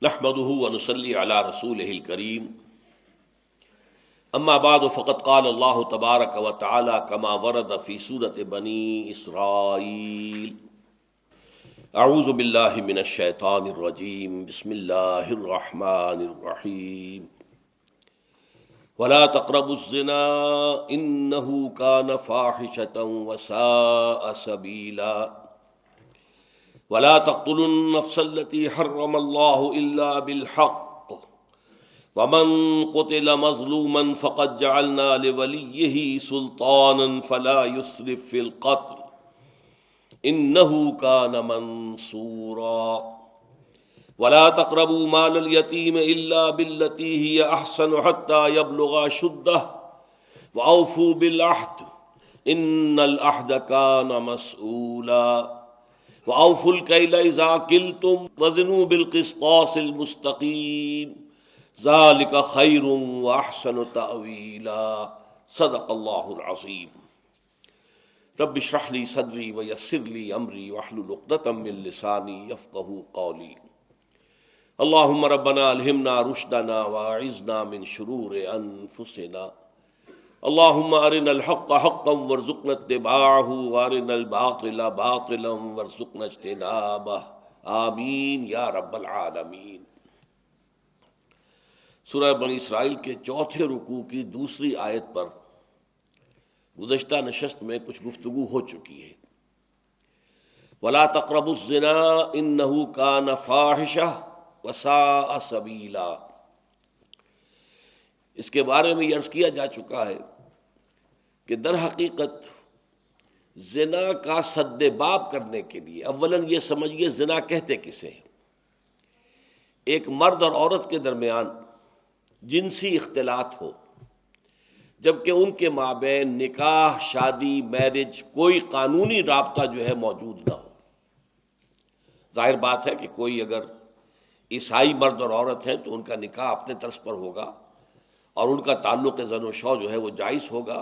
نحمده ونصلي على رسوله الكريم اما بعد فقد قال الله تبارك وتعالى كما ورد في سورة بني اسرائيل اعوذ بالله من الشيطان الرجيم بسم الله الرحمن الرحيم ولا تقربوا الزنا انه كان فاحشة وساء سبيلا ولا تقتلوا النفس التي حرم الله إلا بالحق ومن قتل مظلوما فقد جعلنا لوليه سلطانا فلا يسرف في القتل إنه كان منصورا ولا تقربوا مال اليتيم إلا بالتي هي أحسن حتى يبلغ أشده وأوفوا بالعهد إن العهد كان مسؤولا وَأَوْفُوا الْكَيْلَ إِذَا كِلْتُمْ وَزِنُوا بِالْقِسْطَاسِ الْمُسْتَقِيمِ ذَلِكَ خَيْرٌ وَأَحْسَنُ تَأْوِيلًا صدق اللہ العظیم۔ رب اشرح لي صدری ويسر لي أمری واحلل عقدۃ من لسانی یفقہوا قولی۔ اللہم ربنا الہمنا رشدنا واعذنا من شرور انفسنا، اللہم ارنا الحق حقا وارزقنا اتباعہ وارنا الباطل باطلا وارزقنا اجتنابہ، آمین یا رب العالمین۔ سورہ بنی اسرائیل کے چوتھے رکوع کی دوسری آیت پر گزشتہ نشست میں کچھ گفتگو ہو چکی ہے۔ وَلَا تَقْرَبُوا الزِّنَا إِنَّهُ كَانَ فَاحِشَةً وَسَاءَ سَبِيلًا۔ اس کے بارے میں یہ عرض کیا جا چکا ہے کہ در حقیقت زنا کا سد باب کرنے کے لیے اولاً یہ سمجھیے زنا کہتے کسے ہیں۔ ایک مرد اور عورت کے درمیان جنسی اختلاط ہو، جبکہ ان کے مابین نکاح، شادی، میرج، کوئی قانونی رابطہ جو ہے موجود نہ ہو۔ ظاہر بات ہے کہ کوئی اگر عیسائی مرد اور عورت ہیں تو ان کا نکاح اپنے طرز پر ہوگا اور ان کا تعلق زن و شو جو ہے وہ جائز ہوگا،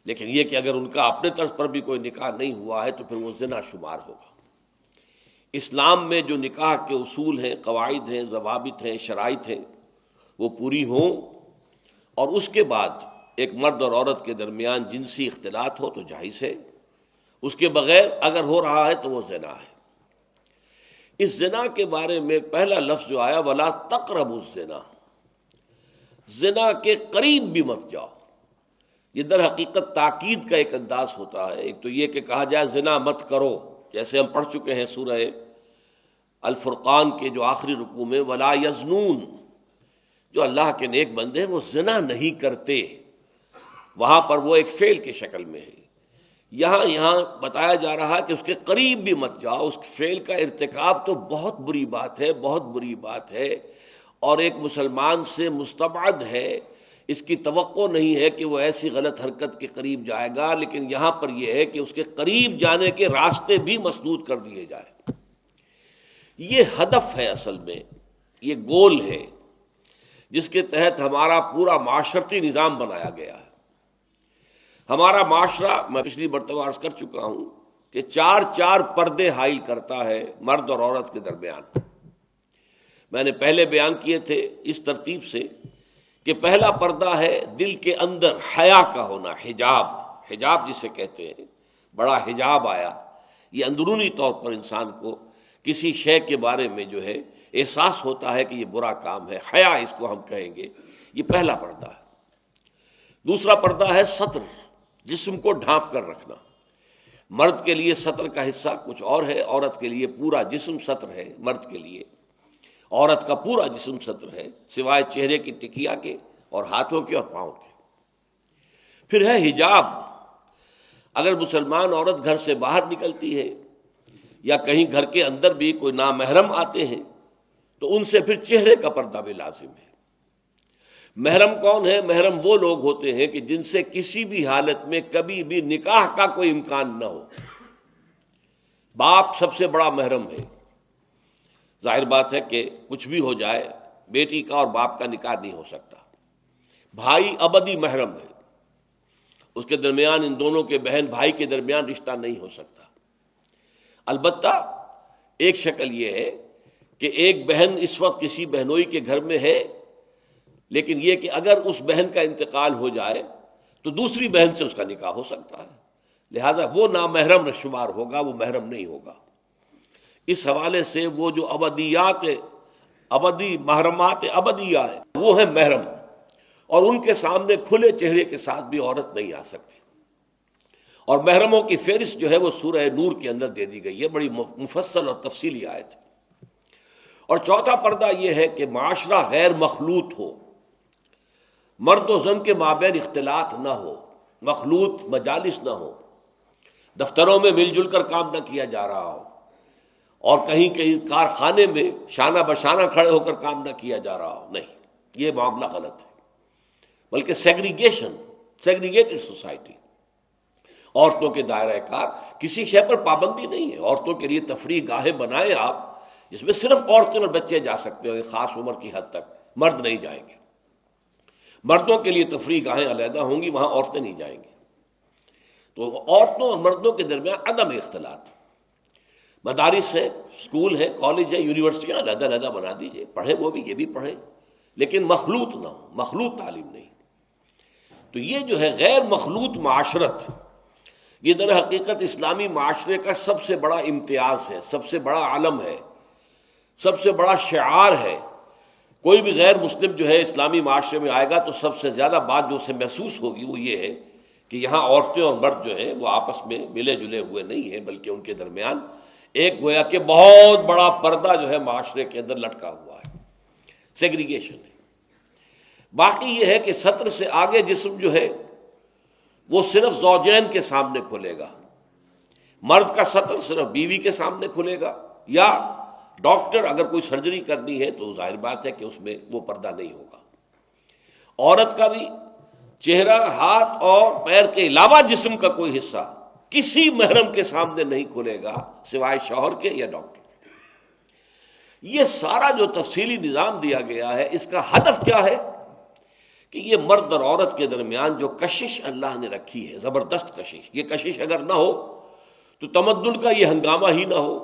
لیکن یہ کہ اگر ان کا اپنے طرز پر بھی کوئی نکاح نہیں ہوا ہے تو پھر وہ زنا شمار ہوگا۔ اسلام میں جو نکاح کے اصول ہیں، قواعد ہیں، ضوابط ہیں، شرائط ہیں، وہ پوری ہوں اور اس کے بعد ایک مرد اور عورت کے درمیان جنسی اختلاط ہو تو جائز ہے، اس کے بغیر اگر ہو رہا ہے تو وہ زنا ہے۔ اس زنا کے بارے میں پہلا لفظ جو آیا وَلَا تَقْرَبُوا الزِّنَا، زنا کے قریب بھی مت جاؤ، یہ در حقیقت تاکید کا ایک انداز ہوتا ہے۔ ایک تو یہ کہ کہا جائے زنا مت کرو، جیسے ہم پڑھ چکے ہیں سورہ الفرقان کے جو آخری رکوع میں وَلَا يَزْنُونَ، جو اللہ کے نیک بندے وہ زنا نہیں کرتے، وہاں پر وہ ایک فعل کی شکل میں ہے۔ یہاں بتایا جا رہا ہے کہ اس کے قریب بھی مت جاؤ۔ اس فعل کا ارتکاب تو بہت بری بات ہے، بہت بری بات ہے، اور ایک مسلمان سے مستبعد ہے، اس کی توقع نہیں ہے کہ وہ ایسی غلط حرکت کے قریب جائے گا، لیکن یہاں پر یہ ہے کہ اس کے قریب جانے کے راستے بھی مسدود کر دیے جائیں۔ یہ ہدف ہے، اصل میں یہ گول ہے جس کے تحت ہمارا پورا معاشرتی نظام بنایا گیا ہے۔ ہمارا معاشرہ، میں پچھلی مرتبہ عرض کر چکا ہوں کہ چار پردے حائل کرتا ہے مرد اور عورت کے درمیان۔ میں نے پہلے بیان کیے تھے اس ترتیب سے کہ پہلا پردہ ہے دل کے اندر حیا کا ہونا، حجاب جسے کہتے ہیں، بڑا حجاب آیا۔ یہ اندرونی طور پر انسان کو کسی شے کے بارے میں جو ہے احساس ہوتا ہے کہ یہ برا کام ہے، حیا اس کو ہم کہیں گے، یہ پہلا پردہ ہے۔ دوسرا پردہ ہے ستر، جسم کو ڈھانپ کر رکھنا۔ مرد کے لیے ستر کا حصہ کچھ اور ہے، عورت کے لیے پورا جسم ستر ہے۔ مرد کے لیے عورت کا پورا جسم ستر ہے، سوائے چہرے کی ٹکیا کے اور ہاتھوں کے اور پاؤں کے۔ پھر ہے حجاب، اگر مسلمان عورت گھر سے باہر نکلتی ہے یا کہیں گھر کے اندر بھی کوئی نامحرم آتے ہیں تو ان سے پھر چہرے کا پردہ بھی لازم ہے۔ محرم کون ہے؟ محرم وہ لوگ ہوتے ہیں کہ جن سے کسی بھی حالت میں کبھی بھی نکاح کا کوئی امکان نہ ہو۔ باپ سب سے بڑا محرم ہے۔ ظاہر بات ہے کہ کچھ بھی ہو جائے بیٹی کا اور باپ کا نکاح نہیں ہو سکتا۔ بھائی ابدی محرم ہے، اس کے درمیان، ان دونوں کے بہن بھائی کے درمیان رشتہ نہیں ہو سکتا۔ البتہ ایک شکل یہ ہے کہ ایک بہن اس وقت کسی بہنوئی کے گھر میں ہے، لیکن یہ کہ اگر اس بہن کا انتقال ہو جائے تو دوسری بہن سے اس کا نکاح ہو سکتا ہے، لہذا وہ نامحرم شمار ہوگا، وہ محرم نہیں ہوگا۔ اس حوالے سے وہ جو ابدی محرمات ابدیہ ہے وہ ہے محرم، اور ان کے سامنے کھلے چہرے کے ساتھ بھی عورت نہیں آ سکتی، اور محرموں کی فہرست جو ہے وہ سورہ نور کے اندر دے دی گئی ہے، بڑی مفصل اور تفصیلی آیت ہے۔ اور چوتھا پردہ یہ ہے کہ معاشرہ غیر مخلوط ہو، مرد و زن کے مابین اختلاط نہ ہو، مخلوط مجالس نہ ہو، دفتروں میں مل جل کر کام نہ کیا جا رہا ہو، اور کہیں کہیں کارخانے میں شانہ بشانہ کھڑے ہو کر کام نہ کیا جا رہا ہو، نہیں، یہ معاملہ غلط ہے، بلکہ سیگریگیٹڈ سوسائٹی، عورتوں کے دائرہ کار کسی شے پر پابندی نہیں ہے، عورتوں کے لیے تفریح گاہیں بنائیں آپ جس میں صرف عورتیں اور بچے جا سکتے ہو ایک خاص عمر کی حد تک، مرد نہیں جائیں گے۔ مردوں کے لیے تفریح گاہیں علیحدہ ہوں گی، وہاں عورتیں نہیں جائیں گی۔ تو عورتوں اور مردوں کے درمیان عدم اختلاط، مدارس ہے، اسکول ہے، کالج ہے، یونیورسٹیاں علیحدہ علیحدہ بنا دیجئے، پڑھیں وہ بھی، یہ بھی پڑھیں، لیکن مخلوط نہ ہو، مخلوط تعلیم نہیں۔ تو یہ جو ہے غیر مخلوط معاشرت، یہ در حقیقت اسلامی معاشرے کا سب سے بڑا امتیاز ہے، سب سے بڑا علم ہے، سب سے بڑا شعار ہے۔ کوئی بھی غیر مسلم جو ہے اسلامی معاشرے میں آئے گا تو سب سے زیادہ بات جو اسے محسوس ہوگی وہ یہ ہے کہ یہاں عورتیں اور مرد جو ہیں وہ آپس میں ملے جلے ہوئے نہیں ہیں، بلکہ ان کے درمیان ایک گویا کہ بہت بڑا پردہ جو ہے معاشرے کے اندر لٹکا ہوا ہے، سیگریگیشن ہے۔ باقی یہ ہے کہ سطر سے آگے جسم جو ہے وہ صرف زوجین کے سامنے کھلے گا، مرد کا سطر صرف بیوی کے سامنے کھلے گا، یا ڈاکٹر اگر کوئی سرجری کرنی ہے تو ظاہر بات ہے کہ اس میں وہ پردہ نہیں ہوگا۔ عورت کا بھی چہرہ، ہاتھ اور پیر کے علاوہ جسم کا کوئی حصہ کسی محرم کے سامنے نہیں کھلے گا سوائے شوہر کے یا ڈاکٹر کے۔ یہ سارا جو تفصیلی نظام دیا گیا ہے، اس کا ہدف کیا ہے کہ یہ مرد اور عورت کے درمیان جو کشش اللہ نے رکھی ہے، زبردست کشش، یہ کشش اگر نہ ہو تو تمدن کا یہ ہنگامہ ہی نہ ہو،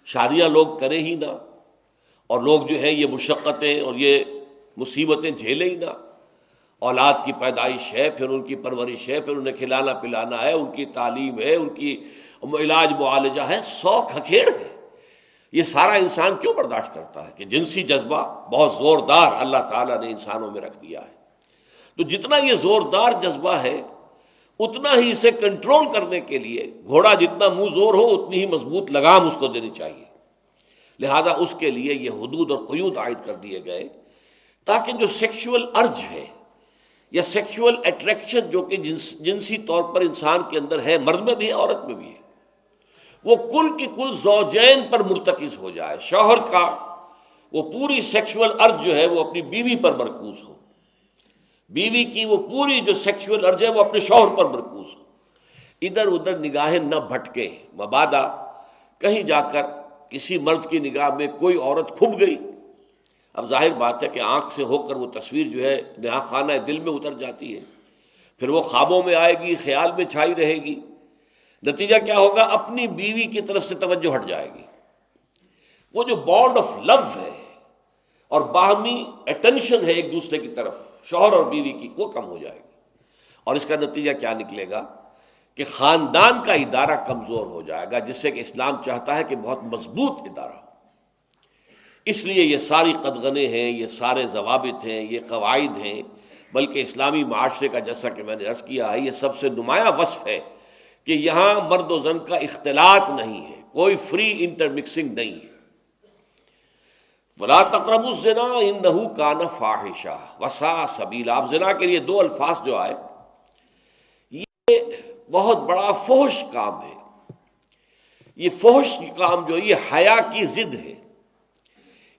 شادیاں لوگ کریں ہی نہ، اور لوگ جو ہیں یہ مشقتیں اور یہ مصیبتیں جھیلیں ہی نہ۔ اولاد کی پیدائش ہے، پھر ان کی پرورش ہے، پھر انہیں کھلانا پلانا ہے، ان کی تعلیم ہے، ان کی علاج معالجہ ہے، 100 کھکھیڑ ہے۔ یہ سارا انسان کیوں برداشت کرتا ہے کہ جنسی جذبہ بہت زوردار اللہ تعالیٰ نے انسانوں میں رکھ دیا ہے۔ تو جتنا یہ زوردار جذبہ ہے اتنا ہی اسے کنٹرول کرنے کے لیے گھوڑا جتنا منہ زور ہو اتنی ہی مضبوط لگام اس کو دینی چاہیے، لہذا اس کے لیے یہ حدود اور قیود عائد کر دیے گئے تاکہ جو سیکشول ارج ہے یا سیکشول اٹریکشن جو کہ جنسی طور پر انسان کے اندر ہے، مرد میں بھی ہے عورت میں بھی ہے، وہ کل کی کل زوجین پر مرتکز ہو جائے، شوہر کا وہ پوری سیکشول ارج جو ہے وہ اپنی بیوی پر مرکوز ہو، بیوی کی وہ پوری جو سیکشول ارج ہے وہ اپنے شوہر پر مرکوز ہو، ادھر ادھر نگاہیں نہ بھٹکیں، مبادا کہیں جا کر کسی مرد کی نگاہ میں کوئی عورت کھب گئی، اب ظاہر بات ہے کہ آنکھ سے ہو کر وہ تصویر جو ہے نہا خانہ دل میں اتر جاتی ہے، پھر وہ خوابوں میں آئے گی، خیال میں چھائی رہے گی، نتیجہ کیا ہوگا؟ اپنی بیوی کی طرف سے توجہ ہٹ جائے گی، وہ جو بانڈ آف لو ہے اور باہمی اٹینشن ہے ایک دوسرے کی طرف شوہر اور بیوی کی، وہ کم ہو جائے گی، اور اس کا نتیجہ کیا نکلے گا کہ خاندان کا ادارہ کمزور ہو جائے گا، جس سے کہ اسلام چاہتا ہے کہ بہت مضبوط ادارہ ہو۔ اس لیے یہ ساری قدغنیں ہیں، یہ سارے ضوابط ہیں، یہ قواعد ہیں، بلکہ اسلامی معاشرے کا جیسا کہ میں نے عرض کیا ہے یہ سب سے نمایاں وصف ہے کہ یہاں مرد و زن کا اختلاط نہیں ہے، کوئی فری انٹرمکسنگ نہیں ہے۔ وَلَا تَقْرَبُوا الزِّنَا إِنَّهُ كَانَ فَاحِشًا وَسَاءَ سَبِيلًا۔ اب زنا کے لیے دو الفاظ جو آئے، یہ بہت بڑا فحش کام ہے، یہ فحش کام جو یہ حیا کی ضد ہے،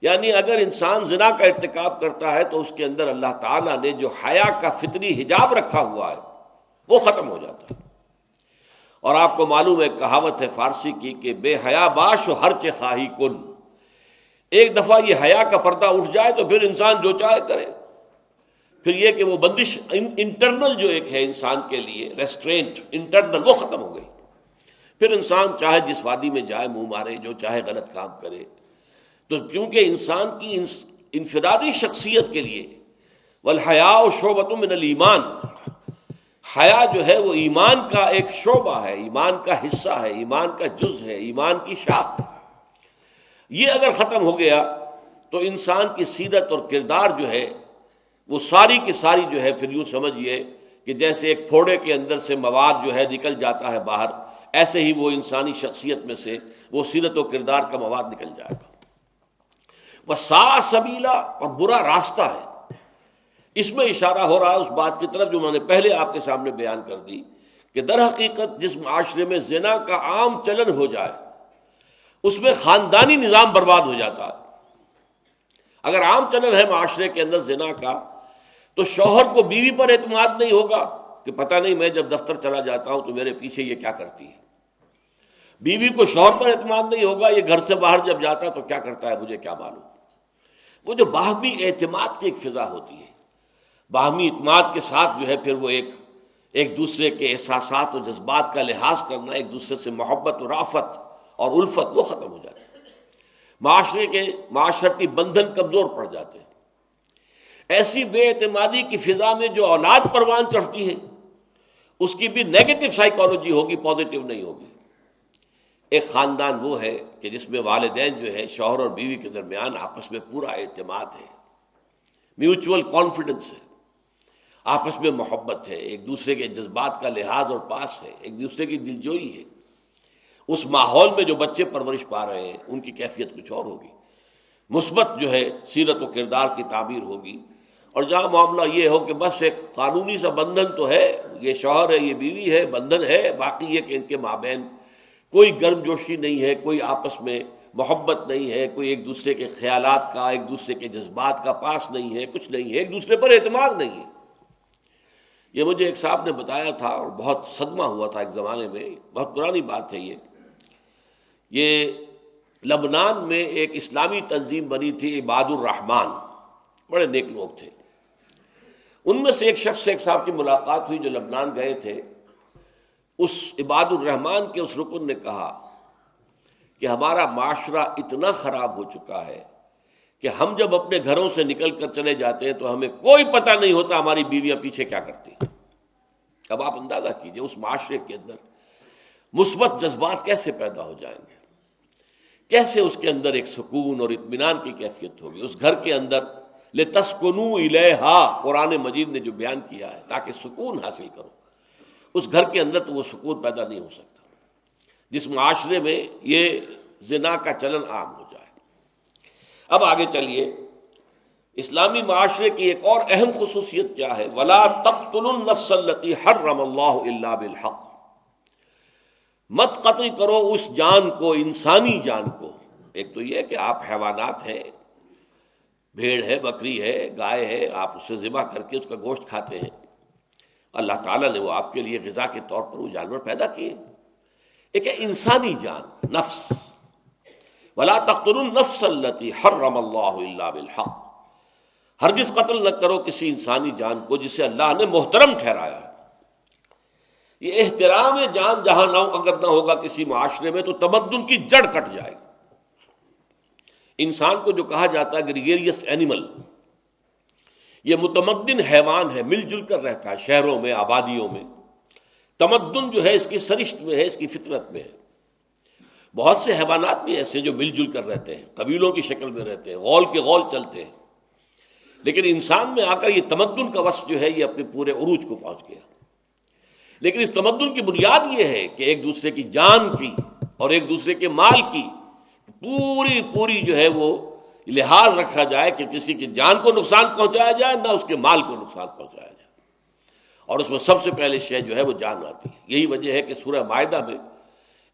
یعنی اگر انسان زنا کا ارتکاب کرتا ہے تو اس کے اندر اللہ تعالیٰ نے جو حیا کا فطری حجاب رکھا ہوا ہے وہ ختم ہو جاتا ہے۔ اور آپ کو معلوم ہے کہاوت ہے فارسی کی کہ بے حیا باش و ہرچ خواہی کن، ایک دفعہ یہ حیا کا پردہ اٹھ جائے تو پھر انسان جو چاہے کرے، پھر یہ کہ وہ بندش انٹرنل جو ایک ہے انسان کے لیے ریسٹرینٹ انٹرنل وہ ختم ہو گئی، پھر انسان چاہے جس وادی میں جائے منہ مارے، جو چاہے غلط کام کرے، تو کیونکہ انسان کی انفرادی شخصیت کے لیے والحیاء شعبۃ من الایمان، حیا جو ہے وہ ایمان کا ایک شعبہ ہے، ایمان کا حصہ ہے، ایمان کا جز ہے، ایمان کی شاخ ہے۔ یہ اگر ختم ہو گیا تو انسان کی سیرت اور کردار جو ہے وہ ساری کی ساری جو ہے پھر یوں سمجھیے کہ جیسے ایک پھوڑے کے اندر سے مواد جو ہے نکل جاتا ہے باہر، ایسے ہی وہ انسانی شخصیت میں سے وہ سیرت و کردار کا مواد نکل جائے گا۔ وَسَاءَ سَبِيلًا، اور برا راستہ ہے۔ اس میں اشارہ ہو رہا ہے اس بات کی طرف جو میں نے پہلے آپ کے سامنے بیان کر دی کہ در حقیقت جس معاشرے میں زنا کا عام چلن ہو جائے اس میں خاندانی نظام برباد ہو جاتا ہے۔ اگر عام چلن ہے معاشرے کے اندر زنا کا تو شوہر کو بیوی پر اعتماد نہیں ہوگا کہ پتہ نہیں میں جب دفتر چلا جاتا ہوں تو میرے پیچھے یہ کیا کرتی ہے، بیوی کو شوہر پر اعتماد نہیں ہوگا یہ گھر سے باہر جب جاتا تو کیا کرتا ہے مجھے کیا معلوم۔ وہ جو باہمی اعتماد کی ایک فضا ہوتی ہے، باہمی اعتماد کے ساتھ جو ہے پھر وہ ایک دوسرے کے احساسات و جذبات کا لحاظ کرنا، ایک دوسرے سے محبت و رافت اور الفت وہ ختم ہو جاتی ہے۔ معاشرے کے معاشرتی بندھن کمزور پڑ جاتے ہیں۔ ایسی بے اعتمادی کی فضا میں جو اولاد پروان چڑھتی ہے اس کی بھی نیگیٹو سائیکالوجی ہوگی، پازیٹیو نہیں ہوگی۔ ایک خاندان وہ ہے کہ جس میں والدین جو ہے شوہر اور بیوی کے درمیان آپس میں پورا اعتماد ہے، میوچول کانفیڈنس ہے، آپس میں محبت ہے، ایک دوسرے کے جذبات کا لحاظ اور پاس ہے، ایک دوسرے کی دلجوئی ہے۔ اس ماحول میں جو بچے پرورش پا رہے ہیں ان کی کیفیت کچھ اور ہوگی، مثبت جو ہے سیرت و کردار کی تعبیر ہوگی۔ اور جہاں معاملہ یہ ہو کہ بس ایک قانونی سا بندھن تو ہے، یہ شوہر ہے یہ بیوی ہے، بندھن ہے، باقی یہ کہ ان کے مابین کوئی گرم جوشی نہیں ہے، کوئی آپس میں محبت نہیں ہے، کوئی ایک دوسرے کے خیالات کا، ایک دوسرے کے جذبات کا پاس نہیں ہے، کچھ نہیں ہے، ایک دوسرے پر اعتماد نہیں ہے۔ یہ مجھے ایک صاحب نے بتایا تھا اور بہت صدمہ ہوا تھا ایک زمانے میں، بہت پرانی بات ہے یہ لبنان میں ایک اسلامی تنظیم بنی تھی عباد الرحمن، بڑے نیک لوگ تھے۔ ان میں سے ایک شخص سے ایک صاحب کی ملاقات ہوئی جو لبنان گئے تھے۔ اس عباد الرحمن کے اس رکن نے کہا کہ ہمارا معاشرہ اتنا خراب ہو چکا ہے کہ ہم جب اپنے گھروں سے نکل کر چلے جاتے ہیں تو ہمیں کوئی پتہ نہیں ہوتا ہماری بیویاں پیچھے کیا کرتی ہیں۔ اب آپ اندازہ کیجئے اس معاشرے کے اندر مثبت جذبات کیسے پیدا ہو جائیں گے، کیسے اس کے اندر ایک سکون اور اطمینان کی کیفیت ہوگی۔ اس گھر کے اندر لِتَسْكُنُوا إِلَيْهَا، قرآن مجید نے جو بیان کیا ہے تاکہ سکون حاصل کرو، اس گھر کے اندر تو وہ سکون پیدا نہیں ہو سکتا جس معاشرے میں یہ زنا کا چلن عام ہو جائے۔ اب آگے چلیے، اسلامی معاشرے کی ایک اور اہم خصوصیت کیا ہے؟ وَلَا تَقْتُلُوا النَّفْسَ الَّتِي حَرَّمَ اللَّهُ إِلَّا بِالْحَقِّ، مت قتل کرو اس جان کو، انسانی جان کو۔ ایک تو یہ کہ آپ حیوانات ہیں، بھیڑ ہے، بکری ہے، گائے ہے، آپ اسے ذبح کر کے اس کا گوشت کھاتے ہیں۔ اللہ تعالیٰ نے وہ آپ کے لیے غذا کے طور پر وہ جانور پیدا کیے۔ ایک ہے انسانی جان، نفس، وَلَا تَقْتُلُوا النَّفْسَ الَّتِي حَرَّمَ اللَّهُ إِلَّا بِالْحَقِّ، ہرگز قتل نہ کرو کسی انسانی جان کو جسے اللہ نے محترم ٹھہرایا ہے۔ یہ احترام جان جہاں نہ اگر نہ ہوگا کسی معاشرے میں تو تمدن کی جڑ کٹ جائے گی۔ انسان کو جو کہا جاتا ہے گریگیریس اینیمل، یہ متمدن حیوان ہے، مل جل کر رہتا ہے شہروں میں، آبادیوں میں۔ تمدن جو ہے اس کی سرشت میں ہے، اس کی فطرت میں ہے۔ بہت سے حیوانات بھی ایسے جو مل جل کر رہتے ہیں، قبیلوں کی شکل میں رہتے ہیں، غول کے غول چلتے ہیں، لیکن انسان میں آ کر یہ تمدن کا وصف جو ہے یہ اپنے پورے عروج کو پہنچ گیا۔ لیکن اس تمدن کی بنیاد یہ ہے کہ ایک دوسرے کی جان کی اور ایک دوسرے کے مال کی پوری جو ہے وہ لحاظ رکھا جائے کہ کسی کی جان کو نقصان پہنچایا جائے نہ اس کے مال کو نقصان پہنچایا جائے، اور اس میں سب سے پہلے شے جو ہے وہ جان آتی ہے۔ یہی وجہ ہے کہ سورہ مائدہ میں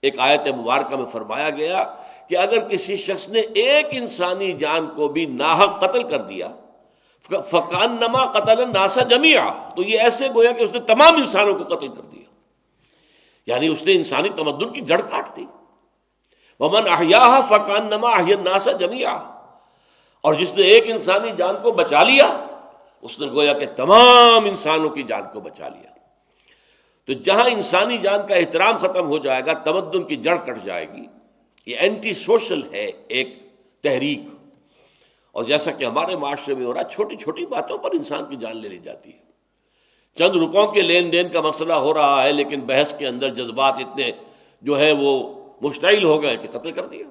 ایک آیت مبارکہ میں فرمایا گیا کہ اگر کسی شخص نے ایک انسانی جان کو بھی ناحق قتل کر دیا فَكَأَنَّمَا قَتَلَ النَّاسَ جَمِيعًا، تو یہ ایسے گویا کہ اس نے تمام انسانوں کو قتل کر دیا، یعنی اس نے انسانی تمدن کی جڑ کاٹ دی۔ وَمَنْ أَحْيَاهَا فَكَأَنَّمَا أَحْيَا النَّاسَ جَمِيعًا، اور جس نے ایک انسانی جان کو بچا لیا اس نے گویا کہ تمام انسانوں کی جان کو بچا لیا۔ تو جہاں انسانی جان کا احترام ختم ہو جائے گا تمدن کی جڑ کٹ جائے گی۔ یہ اینٹی سوشل ہے ایک تحریک. اور جیسا کہ ہمارے معاشرے میں ہو رہا ہے، چھوٹی چھوٹی باتوں پر انسان کی جان لے لی جاتی ہے. چند روپوں کے لین دین کا مسئلہ ہو رہا ہے، لیکن بحث کے اندر جذبات اتنے جو ہے وہ مشتعل ہو گئے کہ قتل کر دیا.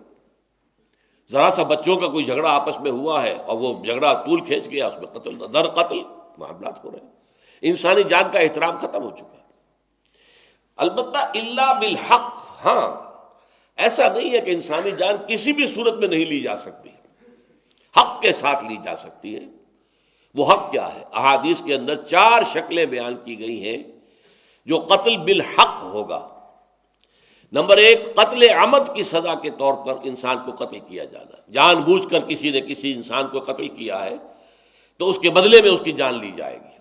ذرا سا بچوں کا کوئی جھگڑا آپس میں ہوا ہے اور وہ جھگڑا طول کھینچ گیا، اس میں قتل در قتل معاملات ہو رہے ہیں. انسانی جان کا احترام ختم ہو چکا ہے. البتہ الا بالحق، ہاں ایسا نہیں ہے کہ انسانی جان کسی بھی صورت میں نہیں لی جا سکتی، حق کے ساتھ لی جا سکتی ہے. وہ حق کیا ہے؟ احادیث کے اندر 4 شکلیں بیان کی گئی ہیں جو قتل بالحق ہوگا. نمبر 1، قتل عمد کی سزا کے طور پر انسان کو قتل کیا جانا. جان بوجھ کر کسی نے کسی انسان کو قتل کیا ہے تو اس کے بدلے میں اس کی جان لی جائے گی.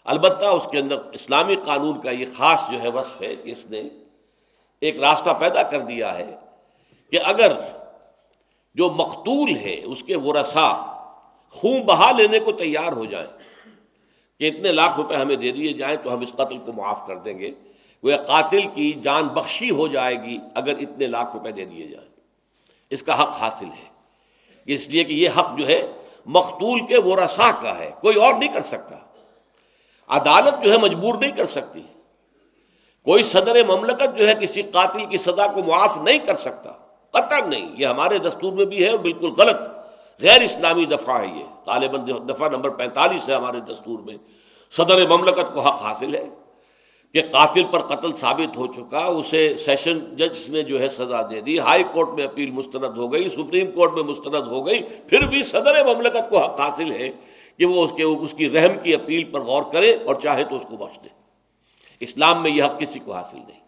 البتہ اس کے اندر اسلامی قانون کا یہ خاص جو ہے وصف ہے کہ اس نے ایک راستہ پیدا کر دیا ہے کہ اگر جو مقتول ہے اس کے ورثاء خون بہا لینے کو تیار ہو جائیں کہ اتنے لاکھ روپے ہمیں دے دیے جائیں تو ہم اس قتل کو معاف کر دیں گے، وہ قاتل کی جان بخشی ہو جائے گی اگر اتنے لاکھ روپے دے دیے جائیں. اس کا حق حاصل ہے، اس لیے کہ یہ حق جو ہے مقتول کے ورثاء کا ہے، کوئی اور نہیں کر سکتا. عدالت جو ہے مجبور نہیں کر سکتی، کوئی صدر مملکت جو ہے کسی قاتل کی سزا کو معاف نہیں کر سکتا، قطعاً نہیں. یہ ہمارے دستور میں بھی ہے اور بالکل غلط غیر اسلامی دفعہ ہے. یہ غالباً دفعہ نمبر 45 ہے ہمارے دستور میں. صدر مملکت کو حق حاصل ہے کہ قاتل پر قتل ثابت ہو چکا، اسے سیشن جج نے جو ہے سزا دے دی، ہائی کورٹ میں اپیل مسترد ہو گئی، سپریم کورٹ میں مسترد ہو گئی، پھر بھی صدر مملکت کو حق حاصل ہے کہ وہ اس کی رحم کی اپیل پر غور کرے اور چاہے تو اس کو بخش دے. اسلام میں یہ حق کسی کو حاصل نہیں.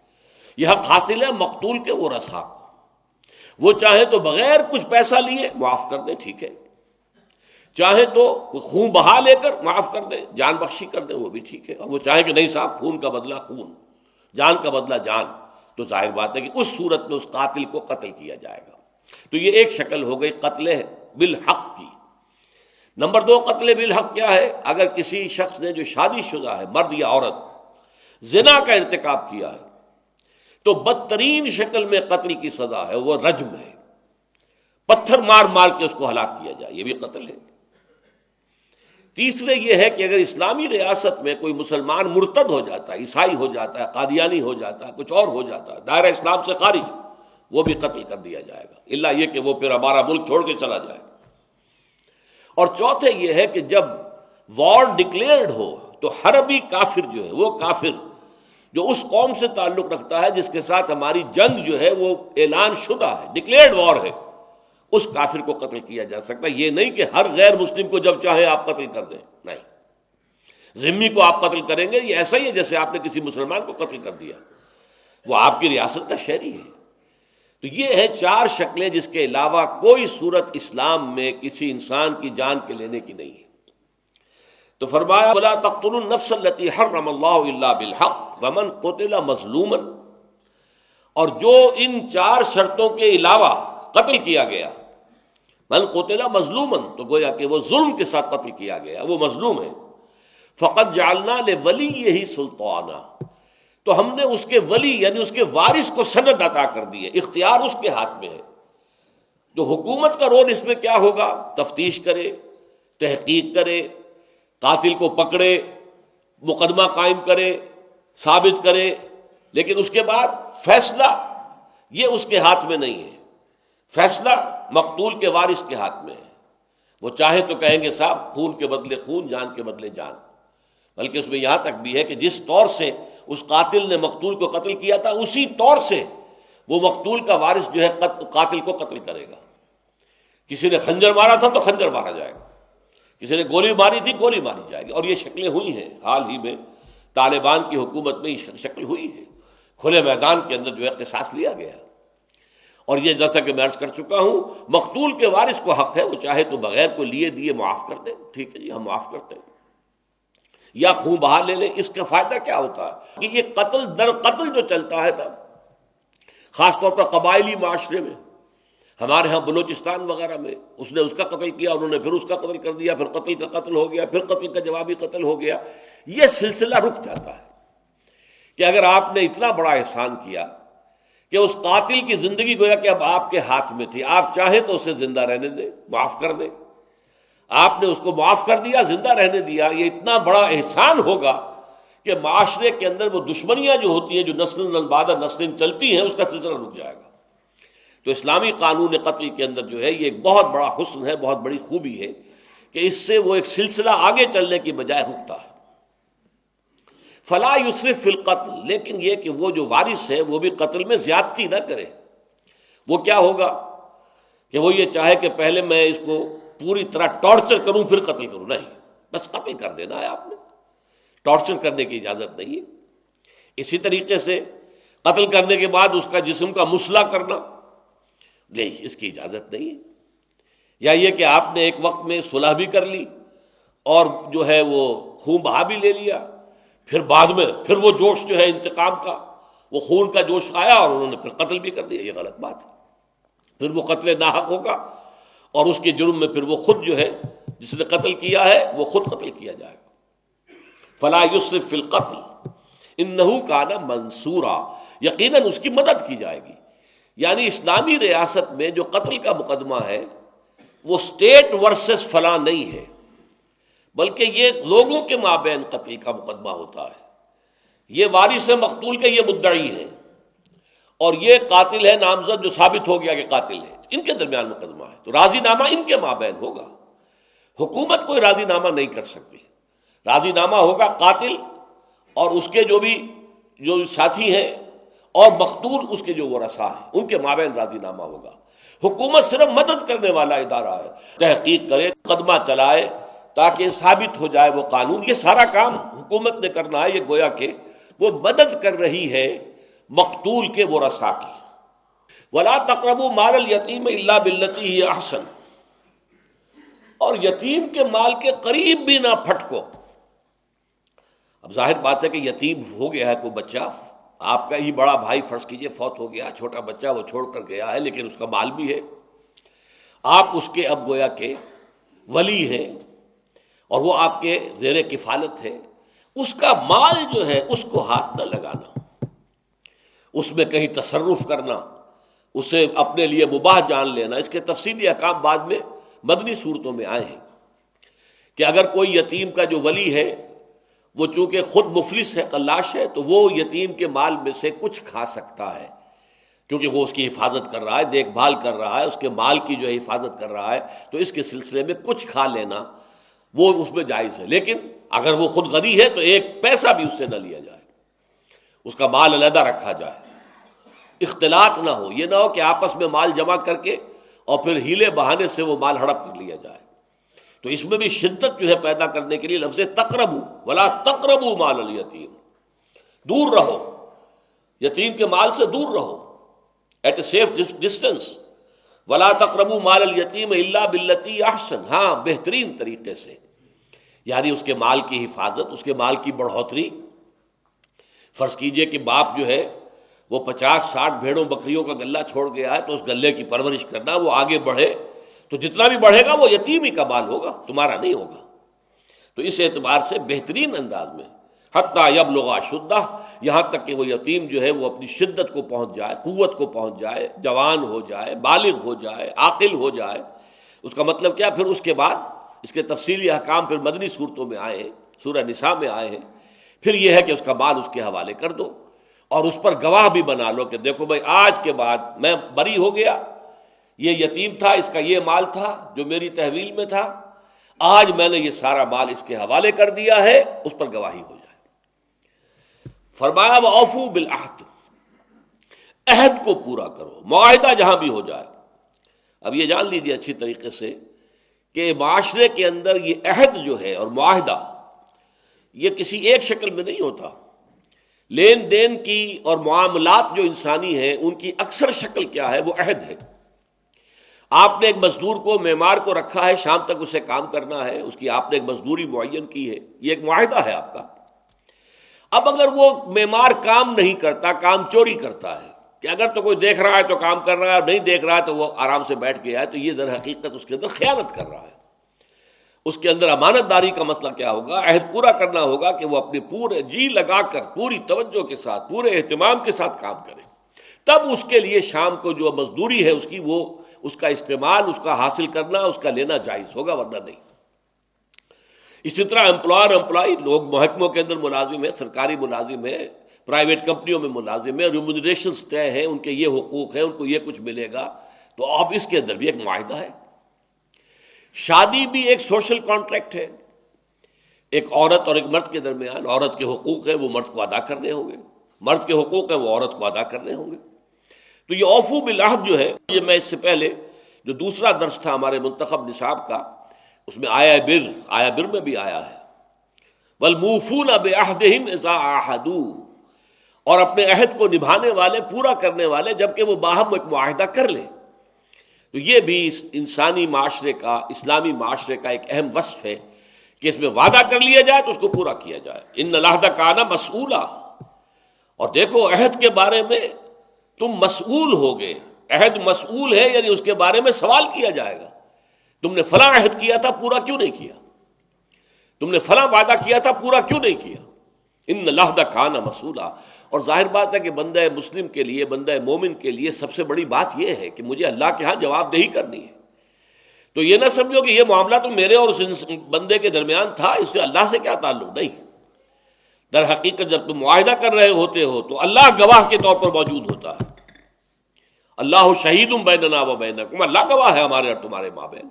یہ حق حاصل ہے مقتول کے ورثاء کو. وہ چاہے تو بغیر کچھ پیسہ لیے معاف کر دیں، ٹھیک ہے، چاہے تو خون بہا لے کر معاف کر دیں، جان بخشی کر دیں، وہ بھی ٹھیک ہے. اور وہ چاہے کہ نہیں صاحب خون کا بدلہ خون، جان کا بدلہ جان، تو ظاہر بات ہے کہ اس صورت میں اس قاتل کو قتل کیا جائے گا. تو یہ ایک شکل ہو گئی قتل بالحق کی. نمبر 2، قتل بالحق کیا ہے؟ اگر کسی شخص نے جو شادی شدہ ہے، مرد یا عورت، زنا کا ارتکاب کیا ہے تو بدترین شکل میں قتل کی سزا ہے، وہ رجم ہے. پتھر مار مار کے اس کو ہلاک کیا جائے، یہ بھی قتل ہے. تیسرے یہ ہے کہ اگر اسلامی ریاست میں کوئی مسلمان مرتد ہو جاتا ہے، عیسائی ہو جاتا ہے، قادیانی ہو جاتا ہے، کچھ اور ہو جاتا ہے، دائرہ اسلام سے خارج، وہ بھی قتل کر دیا جائے گا، الا یہ کہ وہ پھر ہمارا ملک چھوڑ کے چلا جائے. اور چوتھے یہ ہے کہ جب وار ڈکلیئرڈ ہو تو حربی کافر جو ہے، وہ کافر جو اس قوم سے تعلق رکھتا ہے جس کے ساتھ ہماری جنگ جو ہے وہ اعلان شدہ ہے، ڈکلیئرڈ وار ہے، اس کافر کو قتل کیا جا سکتا ہے. یہ نہیں کہ ہر غیر مسلم کو جب چاہے آپ قتل کر دیں، نہیں. ذمی کو آپ قتل کریں گے، یہ ایسا ہی ہے جیسے آپ نے کسی مسلمان کو قتل کر دیا، وہ آپ کی ریاست کا شہری ہے. تو یہ ہے 4 شکلیں جس کے علاوہ کوئی صورت اسلام میں کسی انسان کی جان کے لینے کی نہیں ہے. تو فرمایا وَلَا تَقْتُلُوا النَّفْسَ الَّتِي حَرَّمَ اللَّهُ إِلَّا بِالْحَقِّ وَمَنْ قُتِلَ مَظْلُومًا، اور جو ان 4 شرطوں کے علاوہ قتل کیا گیا، من قتل مظلومًا، تو گویا کہ وہ ظلم کے ساتھ قتل کیا گیا، وہ مظلوم ہے، فقد جعلنا لولیہ سلطانا، تو ہم نے اس کے ولی یعنی اس کے وارث کو سند عطا کر دی ہے، اختیار اس کے ہاتھ میں ہے. تو حکومت کا رول اس میں کیا ہوگا؟ تفتیش کرے، تحقیق کرے، قاتل کو پکڑے، مقدمہ قائم کرے، ثابت کرے، لیکن اس کے بعد فیصلہ یہ اس کے ہاتھ میں نہیں ہے. فیصلہ مقتول کے وارث کے ہاتھ میں ہے. وہ چاہے تو کہیں گے صاحب خون کے بدلے خون، جان کے بدلے جان. بلکہ اس میں یہاں تک بھی ہے کہ جس طور سے اس قاتل نے مقتول کو قتل کیا تھا اسی طور سے وہ مقتول کا وارث جو ہے قاتل کو قتل کرے گا. کسی نے خنجر مارا تھا تو خنجر مارا جائے گا، کسی نے گولی ماری تھی گولی ماری جائے گی. اور یہ شکلیں ہوئی ہیں، حال ہی میں طالبان کی حکومت میں یہ شکل ہوئی ہے، کھلے میدان کے اندر جو ہے قصاص لیا گیا. اور یہ جیسا کہ میں عرض کر چکا ہوں، مقتول کے وارث کو حق ہے، وہ چاہے تو بغیر کو لیے دیے معاف کر دیں، ٹھیک ہے جی ہم معاف کرتے ہیں، یا خون بہا لے لیں. اس کا فائدہ کیا ہوتا ہے کہ یہ قتل در قتل جو چلتا ہے نا، خاص طور پر قبائلی معاشرے میں، ہمارے ہاں بلوچستان وغیرہ میں، اس نے اس کا قتل کیا، انہوں نے پھر اس کا قتل کر دیا، پھر قتل کا قتل ہو گیا، پھر قتل کا جوابی قتل ہو گیا. یہ سلسلہ رک جاتا ہے کہ اگر آپ نے اتنا بڑا احسان کیا کہ اس قاتل کی زندگی گویا کہ اب آپ کے ہاتھ میں تھی، آپ چاہیں تو اسے زندہ رہنے دیں، معاف کر دیں۔ آپ نے اس کو معاف کر دیا، زندہ رہنے دیا، یہ اتنا بڑا احسان ہوگا کہ معاشرے کے اندر وہ دشمنیاں جو ہوتی ہیں، جو نسل بعد نسل چلتی ہیں، اس کا سلسلہ رک جائے گا۔ تو اسلامی قانون قتل کے اندر جو ہے یہ ایک بہت بڑا حسن ہے، بہت بڑی خوبی ہے کہ اس سے وہ ایک سلسلہ آگے چلنے کی بجائے رکتا ہے۔ فلا یسرف فی القتل، لیکن یہ کہ وہ جو وارث ہے وہ بھی قتل میں زیادتی نہ کرے۔ وہ کیا ہوگا کہ وہ یہ چاہے کہ پہلے میں اس کو پوری طرح ٹارچر کروں پھر قتل کروں، نہیں، بس قتل کر دینا ہے آپ نے، ٹارچر کرنے کی اجازت نہیں ہے۔ اسی طریقے سے قتل کرنے کے بعد اس کا جسم کا مسئلہ کرنا، نہیں، اس کی اجازت نہیں ہے۔ یا یہ کہ آپ نے ایک وقت میں صلح بھی کر لی اور جو ہے وہ خون بہا بھی لے لیا، پھر بعد میں پھر وہ جوش جو ہے انتقام کا، وہ خون کا جوش آیا اور انہوں نے پھر قتل بھی کر دیا، یہ غلط بات ہے۔ پھر وہ قتل ناحق ہوگا اور اس کے جرم میں پھر وہ خود جو ہے جس نے قتل کیا ہے وہ خود قتل کیا جائے گا۔ فلا یسرف فی القتل انہ کان منصورا، یقیناً اس کی مدد کی جائے گی۔ یعنی اسلامی ریاست میں جو قتل کا مقدمہ ہے وہ اسٹیٹ ورسز فلاں نہیں ہے، بلکہ یہ لوگوں کے مابین قتل کا مقدمہ ہوتا ہے۔ یہ وارث مقتول کے یہ مدعی ہیں اور یہ قاتل ہے نامزد جو ثابت ہو گیا کہ قاتل ہے، ان کے درمیان مقدمہ ہے، تو راضی نامہ ان کے مابین ہوگا۔ حکومت کوئی راضی نامہ نہیں کر سکتی، راضی نامہ ہوگا قاتل اور اس کے جو ساتھی ہیں اور مقتول اس کے جو ورثاء ہیں، ان کے مابین راضی نامہ ہوگا۔ حکومت صرف مدد کرنے والا ادارہ ہے، تحقیق کرے، مقدمہ چلائے تاکہ ثابت ہو جائے وہ قانون۔ یہ سارا کام حکومت نے کرنا ہے، یہ گویا کہ وہ مدد کر رہی ہے مقتول کے ورثاء کی۔ وَلَا تَقْرَبُوا مَالَ الْيَتِيمِ إِلَّا بِالَّتِي هِيَ أَحْسَنُ، اور یتیم کے مال کے قریب بھی نہ پھٹکو۔ اب ظاہر بات ہے کہ یتیم ہو گیا ہے کوئی بچہ، آپ کا ہی بڑا بھائی فرض کیجئے فوت ہو گیا، چھوٹا بچہ وہ چھوڑ کر گیا ہے، لیکن اس کا مال بھی ہے، آپ اس کے اب گویا کہ ولی ہیں اور وہ آپ کے زیر کفالت ہے، اس کا مال جو ہے اس کو ہاتھ نہ لگانا، اس میں کہیں تصرف کرنا، اسے اپنے لیے مباح جان لینا۔ اس کے تفصیلی احکام بعد میں مدنی صورتوں میں آئے ہیں کہ اگر کوئی یتیم کا جو ولی ہے وہ چونکہ خود مفلس ہے، قلاش ہے، تو وہ یتیم کے مال میں سے کچھ کھا سکتا ہے، کیونکہ وہ اس کی حفاظت کر رہا ہے، دیکھ بھال کر رہا ہے، اس کے مال کی جو ہے حفاظت کر رہا ہے، تو اس کے سلسلے میں کچھ کھا لینا وہ اس میں جائز ہے۔ لیکن اگر وہ خود غنی ہے تو ایک پیسہ بھی اس سے نہ لیا جائے، اس کا مال علیحدہ رکھا جائے، اختلاط نہ ہو، یہ نہ ہو کہ آپس میں مال جمع کر کے اور پھر ہیلے بہانے سے وہ مال ہڑپ کر لیا جائے۔ تو اس میں بھی شدت جو ہے پیدا کرنے کے لیے لفظ تقربو، ولا تقربوا مال الیتیم، دور رہو، یتیم کے مال سے دور رہو، ایٹ اے سیف ڈسٹینس۔ ولا تقربوا مال الیتیم الا باللتی احسن، ہاں بہترین طریقے سے، یعنی اس کے مال کی حفاظت، اس کے مال کی بڑھوتری۔ فرض کیجئے کہ باپ جو ہے وہ 50-60 بھیڑوں بکریوں کا غلہ چھوڑ گیا ہے، تو اس غلے کی پرورش کرنا، وہ آگے بڑھے، تو جتنا بھی بڑھے گا وہ یتیم ہی کا مال ہوگا، تمہارا نہیں ہوگا۔ تو اس اعتبار سے بہترین انداز میں حتیٰ یبلغ اشدہ، یہاں تک کہ وہ یتیم جو ہے وہ اپنی شدت کو پہنچ جائے، قوت کو پہنچ جائے، جوان ہو جائے، بالغ ہو جائے، عاقل ہو جائے۔ اس کا مطلب کیا؟ پھر اس کے بعد اس کے تفصیلی احکام پھر مدنی صورتوں میں آئے ہیں، سورہ نساء میں آئے ہیں۔ پھر یہ ہے کہ اس کا مال اس کے حوالے کر دو اور اس پر گواہ بھی بنا لو کہ دیکھو بھائی آج کے بعد میں بری ہو گیا، یہ یتیم تھا، اس کا یہ مال تھا جو میری تحویل میں تھا، آج میں نے یہ سارا مال اس کے حوالے کر دیا ہے، اس پر گواہی ہو جائے۔ فرمایا وَأَوْفُوا بِالْعَهْدِ، عہد کو پورا کرو، معاہدہ جہاں بھی ہو جائے۔ اب یہ جان لیجیے اچھی طریقے سے کہ معاشرے کے اندر یہ عہد جو ہے اور معاہدہ یہ کسی ایک شکل میں نہیں ہوتا۔ لین دین کی اور معاملات جو انسانی ہیں ان کی اکثر شکل کیا ہے؟ وہ عہد ہے۔ آپ نے ایک مزدور کو، معمار کو رکھا ہے، شام تک اسے کام کرنا ہے، اس کی آپ نے ایک مزدوری معین کی ہے، یہ ایک معاہدہ ہے آپ کا۔ اب اگر وہ معمار کام نہیں کرتا، کام چوری کرتا ہے، کہ اگر تو کوئی دیکھ رہا ہے تو کام کر رہا ہے، نہیں دیکھ رہا ہے تو وہ آرام سے بیٹھ گیا ہے، تو یہ در حقیقت اس کے اندر خیانت کر رہا ہے۔ اس کے اندر امانت داری کا مسئلہ کیا ہوگا؟ عہد پورا کرنا ہوگا کہ وہ اپنے پورے جی لگا کر، پوری توجہ کے ساتھ، پورے اہتمام کے ساتھ کام کرے، تب اس کے لیے شام کو جو مزدوری ہے اس کی، وہ اس کا استعمال، اس کا حاصل کرنا، اس کا لینا جائز ہوگا، ورنہ نہیں۔ اسی طرح امپلائر امپلائی، لوگ محکموں کے اندر ملازم ہیں، سرکاری ملازم ہیں، پرائیویٹ کمپنیوں میں ملازم ہیں، ریمونریشنز طے ہیں، ان کے یہ حقوق ہیں، ان کو یہ کچھ ملے گا، تو اب اس کے اندر بھی ایک معاہدہ ہے۔ شادی بھی ایک سوشل کانٹریکٹ ہے، ایک عورت اور ایک مرد کے درمیان۔ عورت کے حقوق ہیں وہ مرد کو ادا کرنے ہوں گے، مرد کے حقوق ہیں وہ عورت کو ادا کرنے ہوں گے۔ تو یہ اوفو بالعہد جو ہے، یہ میں اس سے پہلے جو دوسرا درس تھا ہمارے منتخب نصاب کا، اس میں آیا بر میں بھی آیا ہے، والموفون بعہدہم اذا عاہدوا، اور اپنے عہد کو نبھانے والے، پورا کرنے والے، جبکہ وہ باہم ایک معاہدہ کر لیں۔ تو یہ بھی انسانی معاشرے کا، اسلامی معاشرے کا ایک اہم وصف ہے کہ اس میں وعدہ کر لیا جائے تو اس کو پورا کیا جائے۔ ان العہد کان مسئولا، اور دیکھو عہد کے بارے میں تم مسئول ہوگے، عہد مسئول ہے، یعنی اس کے بارے میں سوال کیا جائے گا۔ تم نے فلاں عہد کیا تھا، پورا کیوں نہیں کیا؟ تم نے فلاں وعدہ کیا تھا، پورا کیوں نہیں کیا؟ ان العہد کان مسئولا۔ اور ظاہر بات ہے کہ بندہ مسلم کے لیے، بندہ مومن کے لیے سب سے بڑی بات یہ ہے کہ مجھے اللہ کے ہاں جواب دہی کرنی ہے۔ تو یہ نہ سمجھو کہ یہ معاملہ تو میرے اور اس بندے کے درمیان تھا، اس سے اللہ سے کیا تعلق، نہیں۔ در حقیقت جب تم معاہدہ کر رہے ہوتے ہو تو اللہ گواہ کے طور پر موجود ہوتا ہے۔ اللہ شہید بیننا و بینکم، اللہ گواہ ہے ہمارے اور تمہارے مابین۔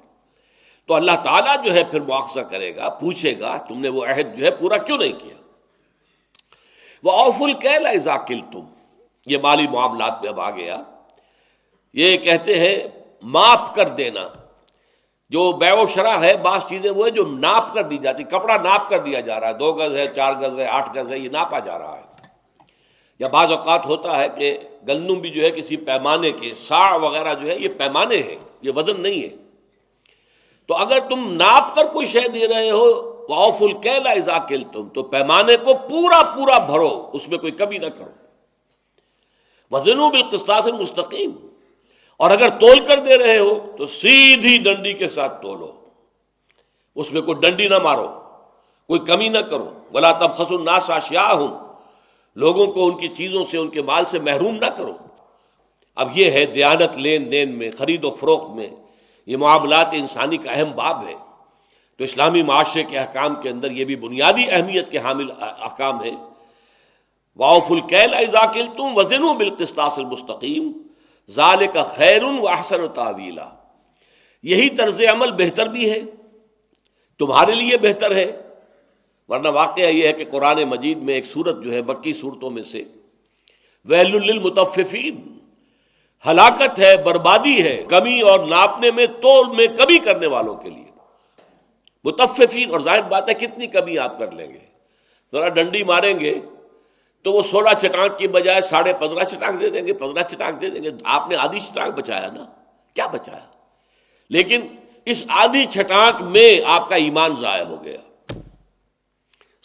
تو اللہ تعالیٰ جو ہے پھر مواخذہ کرے گا، پوچھے گا تم نے وہ عہد جو ہے پورا کیوں نہیں کیا۔ وَأَوْفُوا الْكَيْلَ إِذَا كِلْتُمْ، یہ مالی معاملات میں اب آ گیا۔ یہ کہتے ہیں ماپ کر دینا، جو بیع و شرع ہے، بعض چیزیں وہ ہیں جو ناپ کر دی جاتی، کپڑا ناپ کر دیا جا رہا ہے، 2 گز ہے، 4 گز ہے، 8 گز ہے، یہ ناپا جا رہا ہے۔ یا بعض اوقات ہوتا ہے کہ گندم بھی جو ہے کسی پیمانے کے، ساع وغیرہ جو ہے یہ پیمانے ہیں، یہ وزن نہیں ہے۔ تو اگر تم ناپ کر کوئی شے دے رہے ہو، وَأَوْفُوا الْكَيْلَ إِذَا كِلْتُمْ، تو پیمانے کو پورا پورا بھرو، اس میں کوئی کمی نہ کرو۔ وَزِنُوا بِالْقِسْطَاسِ الْمُسْتَقِيمِ، اور اگر تول کر دے رہے ہو تو سیدھی ڈنڈی کے ساتھ تولو، اس میں کوئی ڈنڈی نہ مارو، کوئی کمی نہ کرو۔ وَلَا تَبْخَسُوا النَّاسَ أَشْيَاءَهُمْ، لوگوں کو ان کی چیزوں سے، ان کے مال سے محروم نہ کرو۔ اب یہ ہے دیانت، لین دین میں، خرید و فروخت میں، یہ معاملات انسانی کا اہم باب ہے۔ تو اسلامی معاشرے کے احکام کے اندر یہ بھی بنیادی اہمیت کے حامل احکام ہیں۔ وَأَوْفُوا الْكَيْلَ إِذَا كِلْتُمْ وَزِنُوا بِالْقِسْطَاسِ الْمُسْتَقِيمِ ذَلِكَ خَيْرٌ وَأَحْسَنُ تَأْوِيلًا، یہی طرز عمل بہتر بھی ہے، تمہارے لیے بہتر ہے۔ ورنہ واقعہ یہ ہے کہ قرآن مجید میں ایک سورت جو ہے مکی صورتوں میں سے، وَيْلٌ لِّلْمُطَفِّفِينَ، ہلاکت ہے، بربادی ہے کمی اور ناپنے میں، تول میں کمی کرنے والوں کے لیے۔ متففین، اور ظاہر بات ہے کتنی کمی آپ کر لیں گے، ذرا ڈنڈی ماریں گے تو وہ 16 چٹانک کی بجائے 15.5 چٹانک دے دیں گے، 15 چٹانک دے دیں گے، آپ نے آدھی چٹانک بچایا نا، کیا بچایا؟ لیکن اس آدھی چٹانک میں آپ کا ایمان ضائع ہو گیا،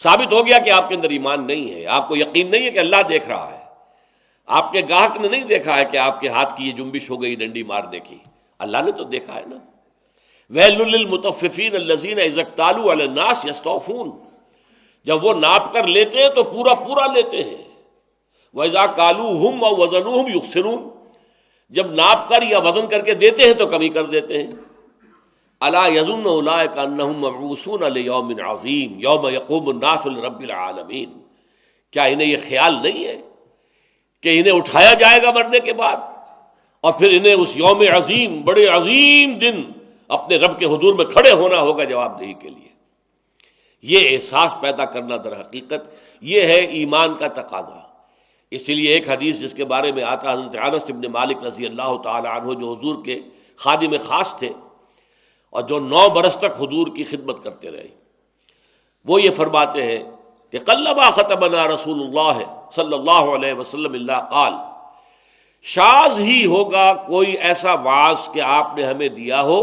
ثابت ہو گیا کہ آپ کے اندر ایمان نہیں ہے، آپ کو یقین نہیں ہے کہ اللہ دیکھ رہا ہے، آپ کے گاہک نے نہیں دیکھا ہے کہ آپ کے ہاتھ کی یہ جنبش ہو گئی ڈنڈی مارنے کی، اللہ نے تو دیکھا ہے نا۔ وَيْلٌ لِّلْمُطَفِّفِينَ الَّذِينَ إِذَا اكْتَالُوا عَلَى النَّاسِ يَسْتَوْفُونَ، جب وہ ناپ کر لیتے ہیں تو پورا پورا لیتے ہیں۔ وَإِذَا كَالُوهُمْ أَوْ وَزَنُوهُمْ يُخْسِرُونَ، جب ناپ کر یا وزن کر کے دیتے ہیں تو کمی کر دیتے ہیں۔ أَلَا يَظُنُّ أُولَٰئِكَ أَنَّهُم مَّبْعُوثُونَ لِيَوْمٍ عَظِيمٍ يَوْمَ يَقُومُ النَّاسُ لِرَبِّ الْعَالَمِينَ، کیا انہیں یہ خیال نہیں ہے کہ انہیں اٹھایا جائے گا مرنے کے بعد، اور پھر انہیں اس یوم عظیم، بڑے عظیم دن اپنے رب کے حضور میں کھڑے ہونا ہوگا جواب دہی کے لیے۔ یہ احساس پیدا کرنا در حقیقت یہ ہے ایمان کا تقاضا۔ اسی لیے ایک حدیث جس کے بارے میں آتا، حضرت انس بن مالک رضی اللہ تعالی عنہ، جو حضور کے خادم خاص تھے اور جو 9 برس تک حضور کی خدمت کرتے رہے، وہ یہ فرماتے ہیں کہ قلما خطبنا رسول اللہ صلی اللہ علیہ وسلم الا قال، شاذ ہی ہوگا کوئی ایسا وعظ کہ آپ نے ہمیں دیا ہو،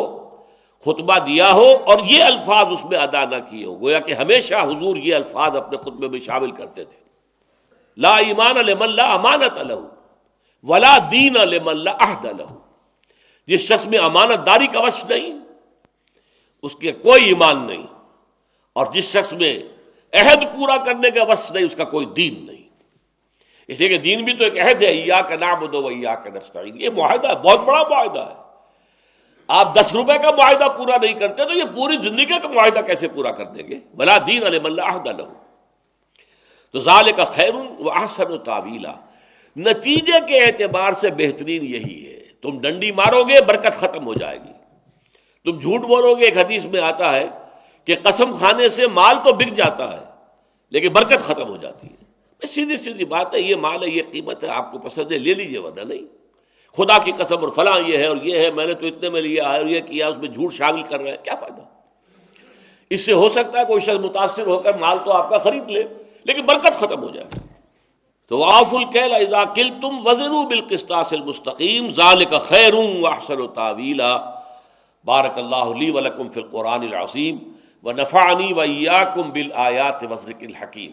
خطبہ دیا ہو اور یہ الفاظ اس میں ادا نہ کیے ہو۔ گویا کہ ہمیشہ حضور یہ الفاظ اپنے خطبے میں شامل کرتے تھے، لا ایمان لمن لا امانت لہ ولا دین لمن لا عہد لہ، جس شخص میں امانت داری کا وصف نہیں اس کے کوئی ایمان نہیں، اور جس شخص میں عہد پورا کرنے کا وصف نہیں اس کا کوئی دین نہیں۔ اس لیے کہ دین بھی تو ایک عہد ہے، ایاک نعبد و ایاک نستعین، یہ معاہدہ ہے، بہت بڑا معاہدہ ہے۔ آپ 10 روپے کا معاہدہ پورا نہیں کرتے تو یہ پوری زندگی کا معاہدہ کیسے پورا کر دیں گے؟ ولا دین لمن لا عہد لہ۔ تو ذالک خیر واحسن تاویلا، نتیجے کے اعتبار سے بہترین یہی ہے۔ تم ڈنڈی مارو گے برکت ختم ہو جائے گی، تم جھوٹ بولو گے، ایک حدیث میں آتا ہے کہ قسم کھانے سے مال تو بک جاتا ہے لیکن برکت ختم ہو جاتی ہے۔ سیدھی سیدھی بات ہے، یہ مال ہے، یہ قیمت ہے، آپ کو پسند ہے لے لیجئے، ورنہ نہیں۔ خدا کی قسم اور فلاں یہ ہے اور یہ ہے، میں نے تو اتنے میں لیا ہے اور یہ کیا، اس میں جھوٹ شامل کر رہے ہیں، کیا فائدہ؟ اس سے ہو سکتا ہے کوئی شخص متاثر ہو کر مال تو آپ کا خرید لے لیکن برکت ختم ہو جائے۔ تو وَأَوْفُوا الْكَيْلَ إِذَا كِلْتُمْ وَزِنُوا بِالْقِسْطَاسِ الْمُسْتَقِيمِ ذَلِكَ خَيْرٌ وَأَحْسَنُ تَأْوِيلًا۔ بارک اللہ لی ولکم فی القرآن العظیم ونفعنی وإیاکم بالآیات والذکر الحکیم۔